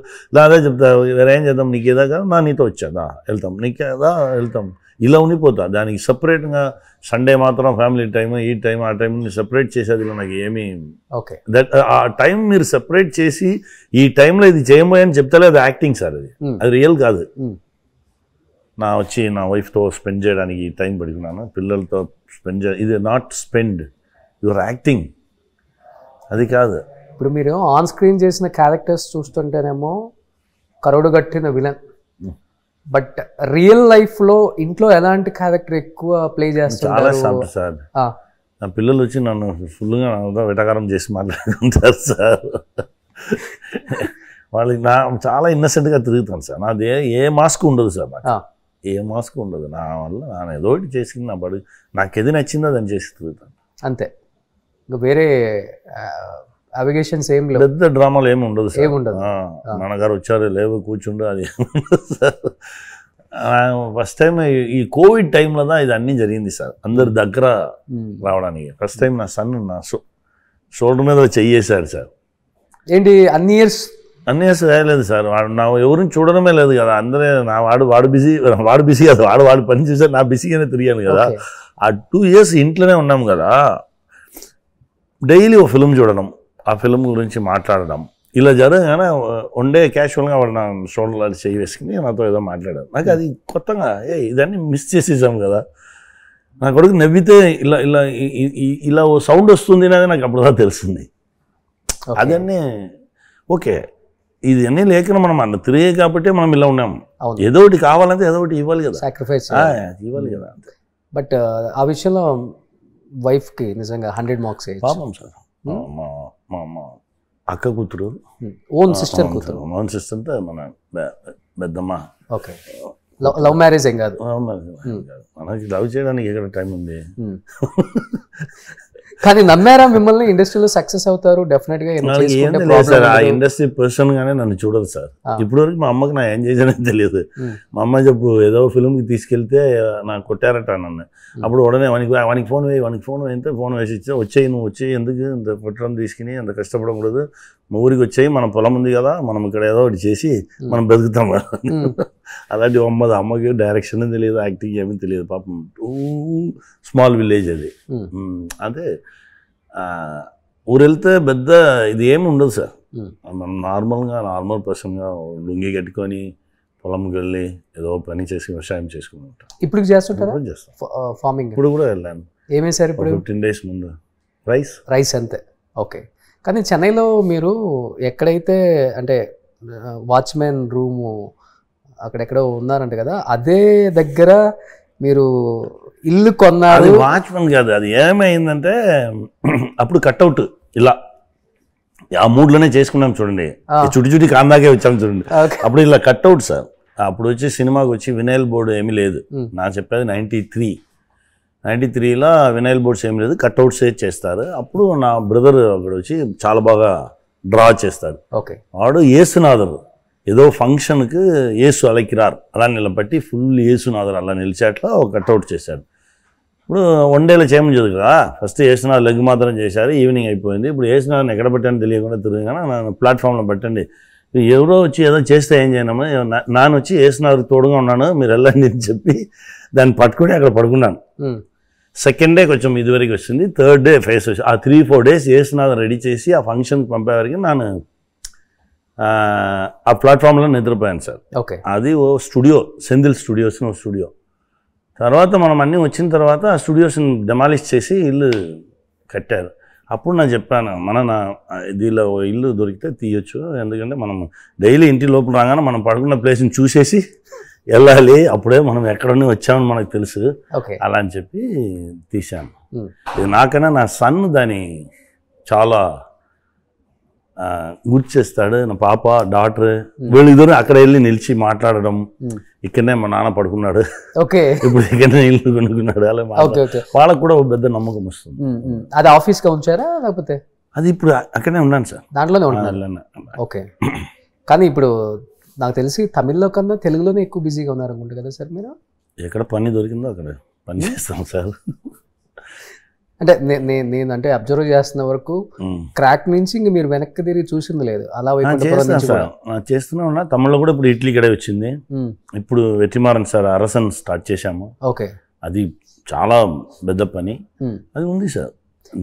అదే చెప్తా, ఏం చేద్దాం నీకు ఏదా కదా, నా నీతో వచ్చాదా వెళ్తాం, నీకేదా వెళ్తాం, ఇలా ఉండిపోతా. దానికి సపరేట్గా సండే మాత్రం ఫ్యామిలీ టైం, ఈ టైం ఆ టైంని సపరేట్ చేసేది నాకు ఏమీ. ఓకే, ఆ టైం మీరు సపరేట్ చేసి ఈ టైంలో ఇది చేయబోయని చెప్తాలే, అది యాక్టింగ్ సార్. అది రియల్ కాదు. నా వైఫ్తో స్పెండ్ చేయడానికి ఈ టైం పడుకున్నాను, పిల్లలతో స్పెండ్ ఇది నాట్ స్పెండ్, యువర్ యాక్టింగ్, అది కాదు. ఇప్పుడు మీరు ఆన్ స్క్రీన్ చేసిన క్యారెక్టర్స్ చూస్తుంటేనేమో కరోడుగట్టిన విలన్, బట్ రియల్ లైఫ్లో ఇంట్లో ఎలాంటి క్యారెక్టర్ ఎక్కువ ప్లే చేస్తారు? చాలా సాఫ్ట్ సార్. నా పిల్లలు వచ్చి నన్ను ఫుల్గా వెటకారం చేసి మాట్లాడుకుంటారు సార్. వాళ్ళకి చాలా ఇన్నసెంట్గా తిరుగుతాను సార్. నాది ఏ మాస్క్ ఉండదు సార్, నాకు ఏ మాస్క్ ఉండదు. నా వల్ల నేను ఏదో ఒకటి చేసుకుని నా బడు నాకు ఏది నచ్చిందో దాన్ని చేసి తిరుగుతాను అంతే. ఇంకా వేరే అవిగేషన్స్ ఏం లేవు, పెద్ద డ్రామాలు ఏమి ఉండదు సార్. ఏముండదు. నాన్నగారు వచ్చారు లేవు కూర్చుండు అది సార్. ఫస్ట్ టైం ఈ కోవిడ్ టైంలో ఇది అన్నీ జరిగింది సార్, అందరి దగ్గర రావడానికి. ఫస్ట్ టైం నా సన్ నా షోల్డర్ మీద చెయ్యేశాడు సార్. ఏంటి అన్ని ఇయర్స్ రాయలేదు సార్, వాడు నా ఎవరిని చూడడమే లేదు కదా. అందరే నా వాడు బిజీ కాదు, వాడు పని చేశారు, నా బిజీగానే తిరిగాను కదా. ఆ 2 years ఇంట్లోనే ఉన్నాం కదా, డైలీ ఒక ఫిల్మ్ చూడడం, ఆ ఫిల్మ్ గురించి మాట్లాడడం, ఇలా జరగగానే ఉండే క్యాషువల్గా వాడు నా షోల్డర్ చేయి వేసుకుని నాతో ఏదో మాట్లాడారు. నాకు అది కొత్తగా ఇదన్నీ మిస్ చేసేసాం కదా. నా కొడుకు నవ్వితే ఇలా ఇలా ఇలా ఓ సౌండ్ వస్తుంది అనేది నాకు అప్పుడుదా తెలిసింది. అదన్నీ ఓకే, ఇది అన్నీ లేకుండా మనం అన్న తిరిగే కాబట్టి మనం ఇలా ఉన్నాము. ఏదో ఒకటి కావాలంటే ఏదో ఒకటి ఇవ్వాలి కదా, సాక్రిఫైస్ ఇవ్వాలి కదా. బట్ ఆ విషయంలో వైఫ్కి నిజంగా 100 marks పాపం సార్. మా అక్క కూతురు, ఓన్ సిస్టర్ కూతురు, ఓన్ సిస్టర్ అంటే మన పెద్దమ్మ. ఓకే, లవ్ మ్యారేజ్ ఏం కాదు. మనకి లవ్ చేయడానికి ఎక్కడ టైం ఉంది. కానీ నమ్మారా మిమ్మల్ని ఇండస్ట్రీలో సక్సెస్ అవుతారు డెఫినెట్ గా? సార్ ఆ ఇండస్ట్రీ పర్సన్ గానే నన్ను చూడదు సార్. ఇప్పుడు వరకు మా అమ్మకి నా ఏం చేశానని తెలియదు. మా అమ్మ చెప్పు ఏదో ఫిల్మ్కి తీసుకెళ్తే నాకు కొట్టారట నన్ను. అప్పుడు ఉడనే వానికి ఫోన్ వేయితే ఫోన్ వేసి ఇచ్చా, వచ్చేయి నువ్వు వచ్చేయి, ఎందుకు ఇంత కొట్టడం తీసుకుని అంత కష్టపడకూడదు, మా ఊరికి వచ్చేయి, మన పొలం ఉంది కదా, మనం ఇక్కడ ఏదో ఒకటి చేసి మనం బతుకుతాం కదా. అలాంటి అమ్మకి డైరెక్షన్ తెలియదు, యాక్టింగ్ ఏమీ తెలియదు పాపం. స్మాల్ విలేజ్ అది. అదే ఊరు వెళ్తే పెద్ద ఇది ఏమి ఉండదు సార్. మనం నార్మల్ పర్సన్గా లుంగి కట్టుకొని పొలంకి వెళ్ళి ఏదో పని చేసి వ్యవసాయం చేసుకుని ఉంటాం. ఇప్పుడు చేస్తుంటారా? ఫార్మింగ్ ఇప్పుడు కూడా వెళ్ళాను. ఏమే సార్ ఇప్పుడు 15 days ముందు రైస్ అంతే. ఓకే, కానీ చెన్నైలో మీరు ఎక్కడైతే అంటే వాచ్మెన్ రూము అక్కడెక్కడో ఉన్నారంట కదా, అదే దగ్గర మీరు ఇల్లు కొన్నారు. వాచ్మెన్ కాదు, అది ఏమైందంటే అప్పుడు కట్అవుట్ ఇలా ఆ మూడ్లోనే చేసుకున్నాం చూడండి, చుట్టి కాందాకే వచ్చాము చూడండి. అప్పుడు ఇలా కట్అవుట్ సార్. అప్పుడు వచ్చి సినిమాకి వచ్చి వినైల్ బోర్డు ఏమీ లేదు. నా చెప్పేది 93లో వినైల్ బోర్డ్స్ ఏమి లేదు, కట్అవుట్స్ చేస్తారు. అప్పుడు నా బ్రదర్ అక్కడ వచ్చి చాలా బాగా డ్రా చేస్తాడు. ఓకే, వాడు ఏసునాథర్ ఏదో ఫంక్షన్కి ఏసు అలకిరార్ అలా నిలబట్టి ఫుల్ ఏసునాథర్ అలా నిలిచేట్లా ఒక కట్అవుట్ చేశాడు. ఇప్పుడు 1 dayలో చేయమని చదువు కదా, ఫస్ట్ ఏసునాథ్ లెగ్ మాత్రం చేశారు, ఈవినింగ్ అయిపోయింది. ఇప్పుడు ఏసునాథ్ని ఎక్కడ పెట్టండి తెలియకుండా తిరిగినా నన్ను ప్లాట్ఫామ్లో పెట్టండి, ఎవరో వచ్చి ఏదో చేస్తే ఏం చేయనమ్మా, నాన్న వచ్చి ఏసునాథ్ తోడుగా ఉన్నాను మీరు వెళ్ళండి అని చెప్పి దాన్ని పట్టుకుని అక్కడ పడుకున్నాను. సెకండ్ డే కొంచెం ఇదివరకు వచ్చింది, థర్డ్ డే ఫేస్ వచ్చి ఆ 3-4 days ఏసునాథ్ రెడీ చేసి ఆ ఫంక్షన్కి పంపేవరకు నేను ఆ ప్లాట్ఫామ్లో నిద్రపోయాను సార్. ఓకే, అది ఓ స్టూడియో, సెంధిల్ స్టూడియోస్ ఓ స్టూడియో. తర్వాత మనం అన్నీ వచ్చిన తర్వాత ఆ స్టూడియోస్ని డెమాలిష్ చేసి ఇల్లు కట్టారు. అప్పుడు నేను చెప్పాను, దీనిలో ఇల్లు దొరికితే తీయొచ్చు, ఎందుకంటే మనం డైలీ ఇంటి లోపల రాగానే మనం పడుకున్న ప్లేస్ని చూసేసి వెళ్ళాలి, అప్పుడే మనం ఎక్కడన్నీ వచ్చామని మనకు తెలుసు, అలా అని చెప్పి తీశాను. ఇది నాకైనా నా సన్ దాన్ని చాలా గుర్తు చేస్తాడు. నా పాప డాటర్ వీళ్ళిద్దరు అక్కడ వెళ్ళి నిలిచి మాట్లాడడం, ఇక్కడనే మా నాన్న పడుకున్నాడు, ఇప్పుడు ఇక్కడనే ఇల్లు కొనుక్కున్నాడు, అలా వాళ్ళకు కూడా ఒక పెద్ద నమ్మకం వస్తుంది. అది ఆఫీస్గా ఉంచారా లేకపోతే? అది ఇప్పుడు అక్కడనే ఉన్నాను సార్, దాంట్లోనే ఉన్నాను. ఓకే, కానీ ఇప్పుడు నాకు తెలిసి తమిళ్లో కన్నా తెలుగులోనే ఎక్కువ బిజీగా ఉన్నారనుకుంటా కదా సార్ మీరు? ఎక్కడ పని దొరికిందో అక్కడ పని చేస్తాం సార్. అంటే నేను అంటే అబ్జర్వ్ చేస్తున్న వరకు క్రాక్ నుంచి ఇంక మీరు వెనక్కి తిరిగి చూసింది లేదు. అలా చేస్తూనే ఉన్నా. తమిళ్లో కూడా ఇప్పుడు ఇడ్లీ కడే వచ్చింది. ఇప్పుడు వెట్టిమారన్ సార్ అరసన్ స్టార్ట్ చేశాము. ఓకే, అది చాలా పెద్ద పని అది ఉంది సార్.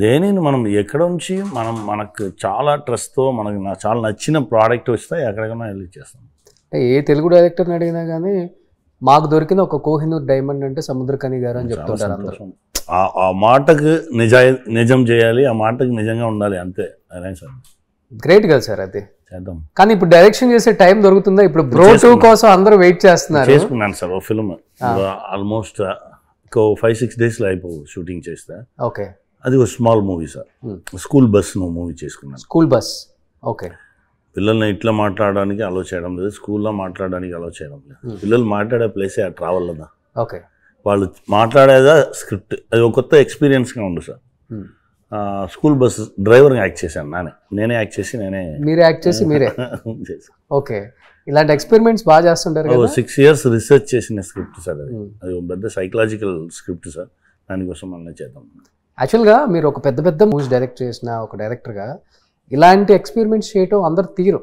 దేనిని మనం ఎక్కడ నుంచి మనకు చాలా ట్రస్ట్తో మనకు చాలా నచ్చిన ప్రోడక్ట్ వస్తే ఎక్కడికైనా వెళ్ళి చేస్తాం. ఏ తెలుగు డైరెక్టర్ని అడిగినా కానీ మాకు దొరికిన ఒక కోహినూర్ డైమండ్ అంటే సముద్రకని గారు అని చెప్తుంటారు అందరూ. ఆ మాటకు నిజం చేయాలి, ఆ మాటకు నిజంగా ఉండాలి, అంతే. అదే సార్, గ్రేట్ కదా సార్ అది. చేద్దాం. కానీ ఇప్పుడు డైరెక్షన్ చేసే టైం దొరుకుతుందా? ఇప్పుడు బ్రో 2 కోసం అందరూ వెయిట్ చేస్తున్నారు. చేసుకున్నాను సార్ ఓ ఫిల్మ్, ఆల్మోస్ట్ 5-6 daysలో అయిపో షూటింగ్ చేస్తే. ఓకే, అది ఒక small movie sir, school bus movie చేసుకున్నాను. School bus, okay. పిల్లల్ని ఇట్లా మాట్లాడడానికి అలో చేయడం లేదు, స్కూల్లో మాట్లాడడానికి అలో చేయడం లేదు. పిల్లలు మాట్లాడే ప్లేసే ఆ ట్రావెల్లోదా. ఓకే, వాళ్ళు మాట్లాడేదా స్క్రిప్ట్, అది ఒక కొత్త ఎక్స్పీరియన్స్గా ఉంది సార్. స్కూల్ బస్ డ్రైవర్గా యాక్ట్ చేశాను, నేనే యాక్ట్ చేసి మీరే యాక్ట్ చేసి మీరే చేశాను. ఓకే, ఇలాంటి ఎక్స్పెరిమెంట్స్ బాగా చేస్తుంటారు కదా. 6 years రీసెర్చ్ చేసిన స్క్రిప్ట్ సార్ అది. అది పెద్ద సైకలాజికల్ స్క్రిప్ట్ సార్. దానికోసం మనం చేద్దాం. యాక్చువల్గా మీరు ఒక పెద్ద మూవీస్ డైరెక్ట్ చేసిన ఒక డైరెక్టర్గా ఇలాంటి ఎక్స్పెరిమెంట్స్ చేయటం అందరు తీరు.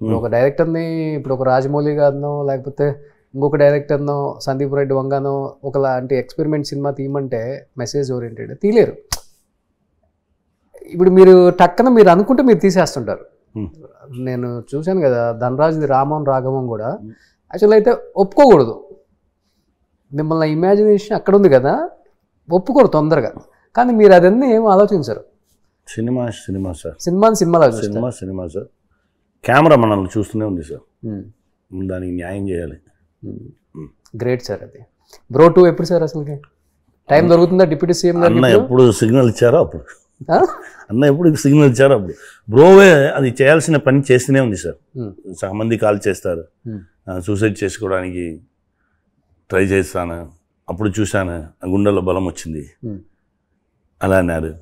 ఇప్పుడు ఒక డైరెక్టర్ని, ఇప్పుడు ఒక రాజమౌళి గారినో లేకపోతే ఇంకొక డైరెక్టర్నో సందీప్ రెడ్డి వంగానో ఒకలాంటి ఎక్స్పెరిమెంట్ సినిమా తీయమంటే మెసేజ్ ఓరియంటెడ్ తీయలేరు. ఇప్పుడు మీరు టక్కన మీరు అనుకుంటే మీరు తీసేస్తుంటారు. నేను చూశాను కదా ధనరాజ్ది రామన్ రాఘవం కూడా యాక్చువల్ అయితే ఒప్పుకోకూడదు. మిమ్మల్ని ఇమాజినేషన్ అక్కడ ఉంది కదా, ఒప్పుకోరు తొందరగా. కానీ మీరు అదన్నీ ఏమో ఆలోచించరు. సినిమా సార్, సినిమాలో సినిమా సార్. కెమెరా మనల్ని చూస్తూనే ఉంది సార్, దానికి న్యాయం చేయాలి. Great sir. అది బ్రో 2 ఎప్పుడు సార్ అసలుకి టైం దొరుకుతుందా? డిప్యూటీ సీఎం అన్న ఎప్పుడు సిగ్నల్ ఇచ్చారో అప్పుడు, బ్రోవే అది చేయాల్సిన పని చేస్తూనే ఉంది సార్. చాలా మంది కాల్ చేస్తారు, సూసైడ్ చేసుకోవడానికి ట్రై చేస్తాను, అప్పుడు చూశాను గుండెల్లో బలం వచ్చింది అలా అన్నారు.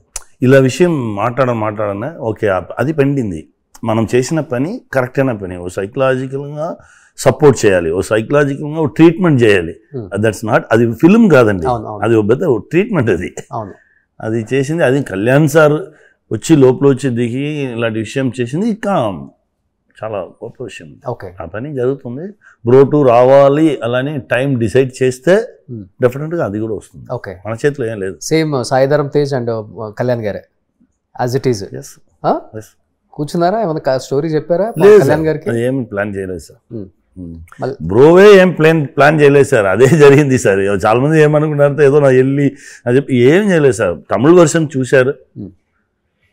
ఇలా విషయం మాట్లాడనా ఓకే, అది పండింది. మనం చేసిన పని కరెక్ట్ అయిన పని, ఓ సైకలాజికల్గా సపోర్ట్ చేయాలి, ఓ సైకలాజికల్గా ఓ ట్రీట్మెంట్ చేయాలి. దట్స్ నాట్, అది ఫిల్మ్ కాదండి, అది ఒక పెద్ద ట్రీట్మెంట్. అది చేసింది, అది కళ్యాణ్ సార్ వచ్చి లోపల వచ్చి దిగి ఇలాంటి విషయం చేసింది. ఇంకా చాలా గొప్ప విషయం. ఆ పని జరుగుతుంది. బ్రో 2 రావాలి అలానే టైం డిసైడ్ చేస్తే డెఫినెట్గా అది కూడా వస్తుంది. మన చేతిలో ఏం లేదు. సేమ్ సాయిధరం తేజ్ అండ్ కళ్యాణ్ గారే యాజ్ ఇట్ ఈజ్. కూర్చున్నారా, ఏమైనా స్టోరీ చెప్పారా కళ్యాణ్ గారికి? ఏమి ప్లాన్ చేయలేదు సార్, బ్రోవే ఏం ప్లాన్ చేయలేదు సార్, అదే జరిగింది సార్. చాలా మంది ఏమనుకున్నారంటే ఏదో నా వెళ్ళి అని చెప్పి ఏం చేయలేదు సార్. తమిళ వర్షన్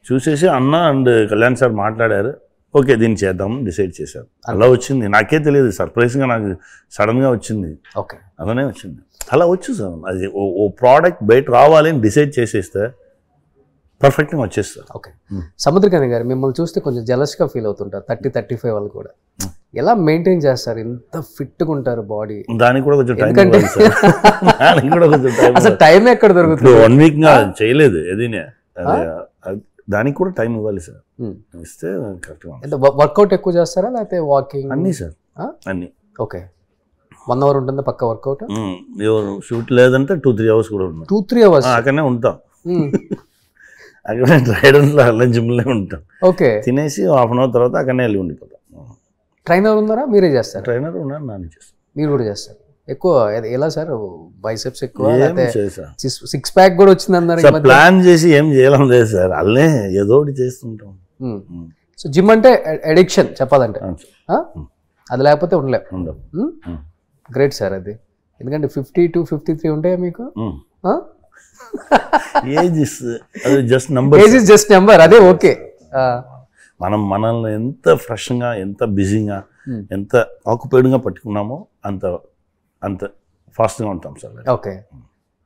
చూసేసి అన్న అండ్ కళ్యాణ్ సార్ మాట్లాడారు, ఓకే దీన్ని చేద్దాం డిసైడ్ చేశారు. అలా వచ్చింది, నాకే తెలియదు, సర్ప్రైజ్గా నాకు సడన్గా వచ్చింది. అలానే వచ్చింది, అలా వచ్చు సార్. అది ఓ ప్రోడక్ట్ బయట రావాలి అని డిసైడ్ చేసేస్తే పర్ఫెక్ట్గా వచ్చేస్తారు. సముద్రకాంత్ గారు మిమ్మల్ని చూస్తే కొంచెం జలస్గా ఫీల్ అవుతుంటారు. 30-35 వాళ్ళు కూడా ఎలా మెయింటైన్ చేస్తారు? ఎంత ఫిట్గా ఉంటారు బాడీ? దానికి కూడా కొంచెం టైం, అసలు టైం ఎక్కడ దొరుకుతుంది? 1 week చేయలేదు ఏదైనా, దానికి కూడా టైం ఇవ్వాలి సార్. ఇస్తే కరెక్ట్గా. వర్కౌట్ ఎక్కువ చేస్తారా లేకపోతే వాకింగ్? అన్నీ సార్, అన్నీ. ఓకే, 1 hour ఉంటుందా పక్క వర్కౌట్? షూట్ లేదంటే 2-3 hours కూడా ఉంటాం. 2-3 hours అక్కడనే ఉంటాం, అక్కడే ట్రైడర్లో లంచ్లో ఉంటాం. ఓకే, తినేసి 1/2 hour తర్వాత అక్కడనే వెళ్ళి ఉండిపోతాం. ట్రైనర్ ఉన్నారా? మీరే చేస్తారు? ట్రైనర్ ఉన్నారు, నాన్న చేస్తాను. మీరు కూడా చేస్తారు? ఎక్కువ ఎలా సార్ బైసెప్స్ ఎక్కువ, 6 pack కూడా వచ్చింది అన్నారు. ప్లాన్ చేసి ఏం చేయడం లేదు సార్, అల్లే ఏదో ఒకటి చేస్తుంటాం. సో జిమ్ అంటే అడిక్షన్ చెప్పాలంటే, అది లేకపోతే ఉండలేం. గ్రేట్ సార్ అది. ఎందుకంటే 50-53 ఉంటాయా మీకు? Age just number. అదే ఓకే. మనల్ని ఎంత ఫ్రెష్గా, ఎంత బిజీగా, ఎంత ఆక్యుపైడ్గా పట్టుకున్నామో అంత ఫాస్ట్గా ఉంటాం సార్. ఓకే,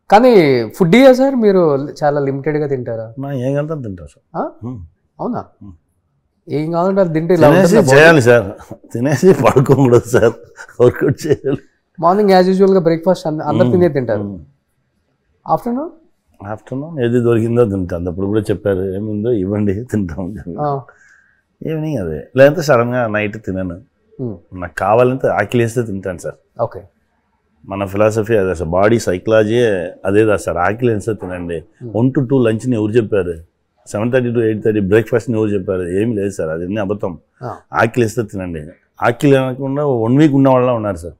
కానీ ఫుడ్ సార్ మీరు చాలా లిమిటెడ్గా తింటారా? ఏం కావాలంటే తింటారు సార్. అవునా? ఏం కావాలంటే అది తింటే చేయాలి సార్, తినేసి పడుకోకూడదు సార్, వర్కౌట్ చేయాలి. మార్నింగ్ యాజ్ యూజువల్గా బ్రేక్ఫాస్ట్ అందరు తినే తింటారు. ఆఫ్టర్నూన్ ఏది దొరికిందో తింటాను. అప్పుడు కూడా చెప్పారు ఏముందో ఇవ్వండి తింటాం. ఈవినింగ్ అదే, లేదంటే సడన్గా నైట్ తినను. నాకు కావాలంటే ఆకలి వేస్తే తింటాను సార్. ఓకే, మన ఫిలాసఫీ అదే సార్, బాడీ సైకలాజీ అదేదా సార్. ఆకలి వేస్తే తినండి. 1 to 2 లంచ్ని ఎవరు చెప్పారు? 7:30 to 8:30 బ్రేక్ఫాస్ట్ని ఎవరు చెప్పారు? ఏమి లేదు సార్, అది అన్నీ అబద్ధం. ఆకలి వేస్తే తినండి. ఆకలి అనకుండా 1 week ఉన్న వాళ్ళ ఉన్నారు సార్.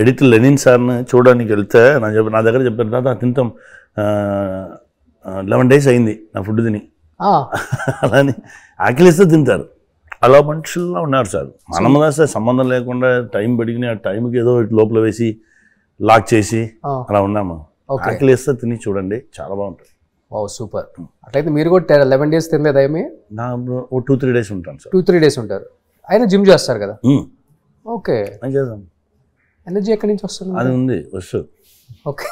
ఎడిటర్ లెనిన్ సార్ని చూడడానికి వెళ్తే నా దగ్గర చెప్పారు, దాదా తింటాం 11 days అయింది నా ఫుడ్ తిని. అలానే ఆకలిస్తే తింటారు. అలా మనుషుల్లో ఉన్నారు సార్. మనం సార్ సంబంధం లేకుండా టైం పెడిగిన ఆ టైంకి ఏదో లోపల వేసి లాక్ చేసి అలా ఉన్నాము. ఆకలిస్తే తిని చూడండి, చాలా బాగుంటుంది. సూపర్. అట్లయితే మీరు కూడా 11 days తినలేదు? ఏమి? నా 2-3 days ఉంటాను సార్. 2-3 days ఉంటారు. అయినా జిమ్ చేస్తారు కదా? ఓకే, చేద్దాం. ఎనర్జీ ఎక్కడి నుంచి వస్తుంది? అది ఉంది, వస్తుంది. Okay,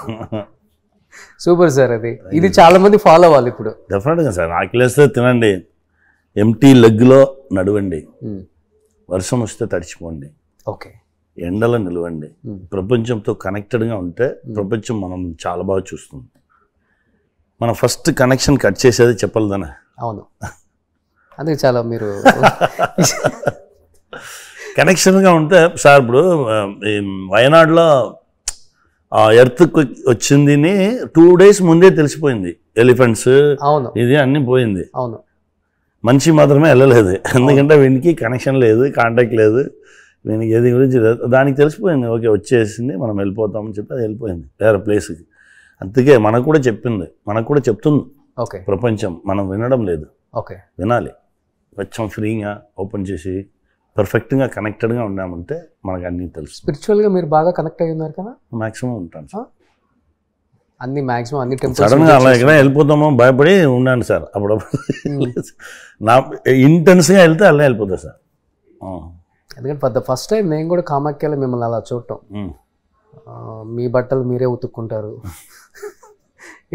super sir. ఇది చాలా మంది ఫాలో అవ్వాలి ఇప్పుడు. డెఫినెట్గా సార్, ఆకలిస్తే తినండి. ఎంటీ లెగ్లో నడవండి, వర్షం వస్తే తడిచిపోండి, ఓకే, ఎండలో నిలవండి. ప్రపంచంతో కనెక్టెడ్గా ఉంటే ప్రపంచం మనం చాలా బాగా చూస్తుంది. మనం ఫస్ట్ కనెక్షన్ కట్ చేసేది చెప్పలేదనే. అవును, అందుకే చాలా మీరు కనెక్షన్గా ఉంటే సార్ ఇప్పుడు వయనాడులో ఎర్త్ వచ్చింది 2 days ముందే తెలిసిపోయింది. ఎలిఫెంట్స్ అవును ఇది అన్నీ పోయింది. అవును, మనిషి మాత్రమే వెళ్ళలేదు, ఎందుకంటే వీనికి కనెక్షన్ లేదు, కాంటాక్ట్ లేదు, వీనికి ఏది గురించి దానికి తెలిసిపోయింది. ఓకే వచ్చేసింది, మనం వెళ్ళిపోతామని చెప్పి అది వెళ్ళిపోయింది వేరే ప్లేస్కి. అందుకే మనకు కూడా చెప్పింది, మనకు కూడా చెప్తుంది ఓకే ప్రపంచం, మనం వినడం లేదు. ఓకే, వినాలి, కొంచెం ఫ్రీగా ఓపెన్ చేసి పర్ఫెక్ట్గా కనెక్టెడ్గా ఉన్నామంటే మనకు అన్నీ తెలుసు. స్పిరిచువల్గా మీరు బాగా కనెక్ట్ అయ్యి ఉన్నారు కదా? మ్యాక్సిమం ఉంటాను సార్. అన్ని మ్యాక్సిమం అన్ని టెంపుల్స్ సడన్గా అలా ఎక్కడ వెళ్ళిపోతామో భయపడి ఉన్నాను సార్. అప్పుడప్పుడు నా ఇంటెన్స్గా వెళ్తే అలా వెళ్ళిపోతా సార్. ఎందుకంటే ఫస్ట్ టైం నేను కూడా కామాఖ్యలో మిమ్మల్ని అలా చూడటం. మీ బట్టలు మీరే ఉతుక్కుంటారు,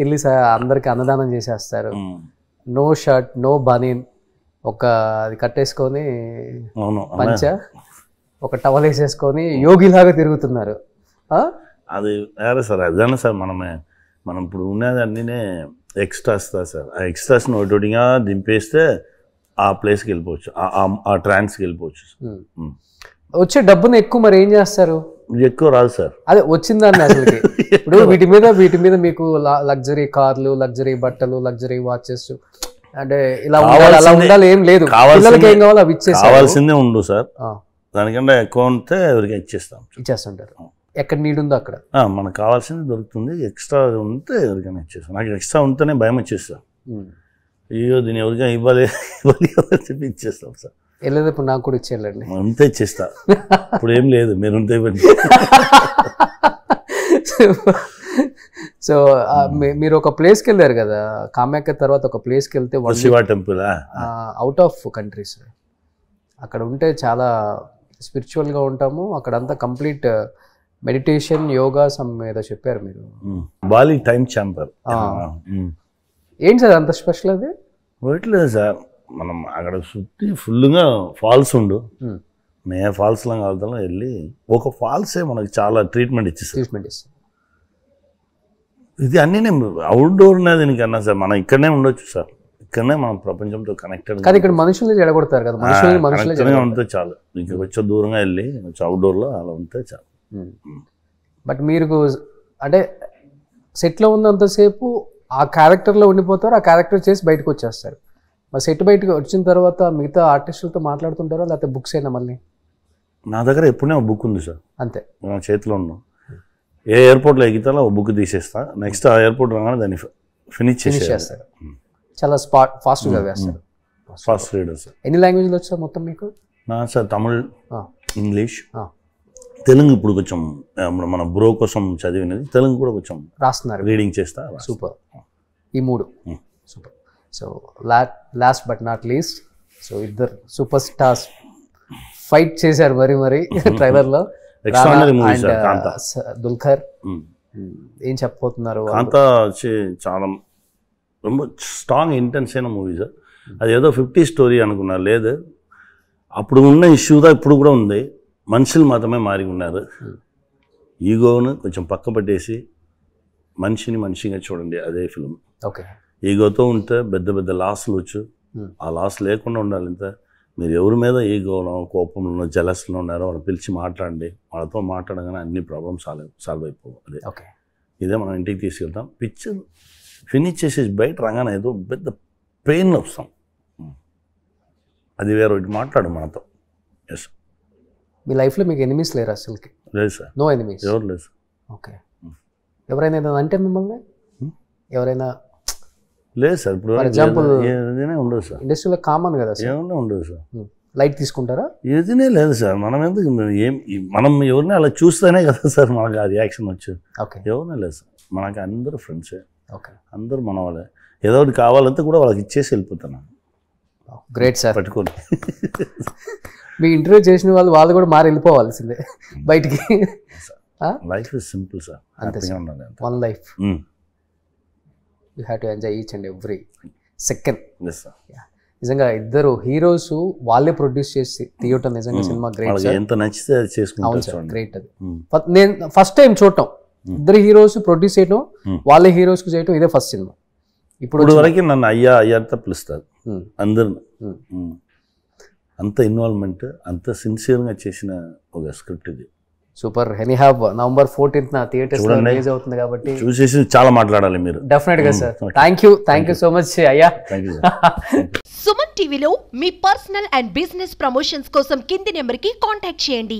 వెళ్ళి అందరికి అన్నదానం చేసేస్తారు, నో షర్ట్ నో బనీన్, ఒక అది కట్టేసుకొని పంచ ఒక టవల్ వేసేసుకొని యోగిలాగా తిరుగుతున్నారు. అది వేరే సార్, అదేనా సార్ మనం ఇప్పుడు ఉన్నది అన్నీనే ఎక్స్ట్రాస్ సార్. ఆ ఎక్స్ట్రాస్ని ఒకటిగా దింపేస్తే ఆ ప్లేస్కి వెళ్ళిపోవచ్చు, ఆ ట్రాన్స్కి వెళ్ళిపోవచ్చు. వచ్చే డబ్బును ఎక్కువ మరి ఏం చేస్తారు? ఎక్కువ రాదు సార్, అదే వచ్చిందాన్ని అసలుకి. ఇప్పుడు వీటి మీద మీకు లగ్జరీ కార్లు, లగ్జరీ బట్టలు, లగ్జరీ వాచెస్, అంటే ఇలా అలా ఉండాలి ఏం లేదు, పిల్లలకి ఏం కావాలో అవి ఇచ్చేసి కావాల్సిందే ఉండు సార్. దానికంటే ఎక్కువ ఉంటే ఎవరికి ఇచ్చేస్తుంటారు. ఎక్కడ నీడ్ ఉందో అక్కడ మనకు కావాల్సింది దొరుకుతుంది. ఎక్స్ట్రా ఉంటే ఎవరికైనా ఇచ్చేస్తాం. నాకు ఎక్స్ట్రా ఉంటేనే భయం వచ్చేస్తాం, అయ్యో దీన్ని ఎవరికైనా ఇవ్వాలి అని చెప్పి ఇచ్చేస్తాం సార్. వెళ్ళేటప్పుడు నాకు కూడా ఇచ్చేయాలండి, అంతే ఇచ్చేస్తా. ఇప్పుడు ఏం లేదు, మీరు ఉంటే ఇవ్వండి. సో మీరు ఒక ప్లేస్కి వెళ్ళారు కదా కామాఖ్య తర్వాత, ఒక ప్లేస్కి వెళ్తే Shiva temple out of countries, అక్కడ ఉంటే చాలా స్పిరిచువల్గా ఉంటాము. అక్కడంతా కంప్లీట్ మెడిటేషన్, యోగా సమ్ ఏదో చెప్పారు మీరు. Bali time chamber. ఏంటి సార్ అంత స్పెషల్ అది? పెట్టలేదు సార్, మనం అక్కడ చుట్టి ఫుల్గా ఫాల్స్ ఉండు, నేను ఫాల్స్లో కాలుతాం వెళ్ళి ఒక ఫాల్సే మనకి చాలా ట్రీట్మెంట్ ఇచ్చేస్తాను. ఇది అన్నీ నేను అవుట్డోర్ అనేది దీనికన్నా సార్ మనం ఇక్కడనే ఉండొచ్చు సార్, ఇక్కడనే మనం ప్రపంచంతో కనెక్టెడ్. కానీ ఇక్కడ మనుషుల్ని జడగొడతారు కదా, మనుషులుగా ఉంటే చాలు. ఇంకా కొంచెం దూరంగా వెళ్ళి కొంచెం అవుట్డోర్లో అలా ఉంటే చాలు. బట్ మీరు అంటే సెట్లో ఉన్నంతసేపు ఆ క్యారెక్టర్లో ఉండిపోతారు, ఆ క్యారెక్టర్ చేసి బయటకు వచ్చేస్తారు. మరి సెట్ బయటకు వచ్చిన తర్వాత మిగతా ఆర్టిస్టులతో మాట్లాడుతుంటారా, లేకపోతే బుక్స్ అయినా? మళ్ళీ నా దగ్గర ఎప్పుడైనా ఒక బుక్ ఉంది సార్, అంతే నా చేతిలో ఉన్నాం. ఏ ఎయిర్పోర్ట్లో ఎగితాలో ఒక బుక్ తీసేస్తా, నెక్స్ట్ ఆ ఎయిర్పోర్ట్ రాగానే దాన్ని ఫినిష్ చేస్తారు. చాలా ఫాస్ట్గా వేస్తారు. Fast reader sir. ఎన్ని లాంగ్వేజ్లు వచ్చాయి మొత్తం మీకు? నా సార్ తమిళ్, ఇంగ్లీష్, తెలుగు. ఇప్పుడు కొంచెం మన బ్రో కోసం చదివినది తెలుగు కూడా కొంచెం రాస్తున్నారు, రీడింగ్ చేస్తా. సూపర్, ఈ 3 super. So last but not least, so ఇద్దరు సూపర్ స్టార్స్ ఫైట్ చేశారు మరి ట్రైలర్లో. దుల్కర్ ఏం చెప్పబోతున్నారు? కాంతా చాలా ரொம்ப స్ట్రాంగ్ ఇంటెన్స్ అయిన మూవీ సార్. అది ఏదో 50 స్టోరీ అనుకున్నారు, లేదు అప్పుడు ఉన్న ఇష్యూదా ఇప్పుడు కూడా ఉంది. మనుషులు మాత్రమే మారి ఉన్నారు. ఈగోను కొంచెం పక్క పట్టేసి మనిషిని మనిషిగా చూడండి, అదే ఫిలిం. ఓకే, ఈగోతో ఉంటే పెద్ద పెద్ద లాస్లు వచ్చు, ఆ లాస్ లేకుండా ఉండాలి. ఇంత మీరు ఎవరి మీద ఈగోనో, కోపంలో, జలస్లో ఉన్నారో వాళ్ళు పిలిచి మాట్లాడండి. వాళ్ళతో మాట్లాడగానే అన్ని ప్రాబ్లమ్స్ సాల్వ్ అయిపోవు. అదే ఇదే మనం ఇంటికి తీసుకెళ్తాం. పిక్చర్ ఫినిష్ చేసేసి బయట రంగానే ఏదో పెద్ద పెయిన్ వస్తాం, అది వేరే ఒకటి మాట్లాడు మనతో. ఎస్, మీ లైఫ్లో మీకు ఎనిమీస్ లేరు అసలుకి? లేదు సార్, నో ఎనిమీస్, ఎవరు లేదు సార్. ఓకే, ఎవరైనా ఏదైనా అంటే మిమ్మల్ని ఎవరైనా? లేదు సార్, ఇప్పుడు ఫర్ ఎగ్జాంపుల్ ఏదైనా ఉండదు సార్, ఇండస్ట్రీలో కామన్ కదా సార్, ఏమన్నా ఉండదు సార్. లైట్ తీసుకుంటారా? ఏదైనా లేదు సార్, మనం ఎందుకు మనం ఎవరిని అలా చూస్తేనే కదా సార్ మనకు ఆ రియాక్షన్ వచ్చేది. ఓకే, ఎవరినా లేదు సార్, మనకి అందరూ ఫ్రెండ్సే. ఓకే, అందరూ మన వాళ్ళే. ఏదో ఒకటి కావాలంటే కూడా వాళ్ళకి ఇచ్చేసి వెళ్ళిపోతున్నాను. Great sir. పట్టుకోండి, మీ ఇంటర్వ్యూ చేసిన వాళ్ళు కూడా మారి వెళ్ళిపోవాల్సిందే బయటికి. లైఫ్ ఇస్ సింపుల్ సార్, అంతే sir, one life, you have to enjoy each and every second. నిజంగా ఇద్దరు హీరోస్ వాళ్ళే ప్రొడ్యూస్ చేసి తీయటం నిజంగా సినిమా గ్రేట్ వాళ్ళకి సార్. ఎంత నచ్చితే అది అవును చేసుకుంటారు సార్, చూడండి. గ్రేట్ అది. నేను ఫస్ట్ టైం చూడటం, ఇద్దరు హీరోస్ ప్రొడ్యూస్ చేయటం, వాళ్ళే హీరోస్ కు చేయటం, ఇదే ఫస్ట్ సినిమా. ఇప్పుడు వరకు నన్ను అయ్యాతో పిలుస్తారు అందరు. అంత ఇన్వాల్వ్మెంట్, అంత సిన్సియర్గా చేసిన ఒక స్క్రిప్ట్ ఇది. Super. Anyhow November 14th theatres లో రిలీజ్ అవుతుంది కాబట్టి చూసేసి చాలా మాట్లాడాలి మీరు. డెఫినెట్ గా sir. Thank you so much అయ్యా. Thank you. సుమన్ టీవీలో మీ పర్సనల్ అండ్ బిజినెస్ ప్రమోషన్స్ కోసం కింది నెంబర్కి కాంటాక్ట్ చేయండి.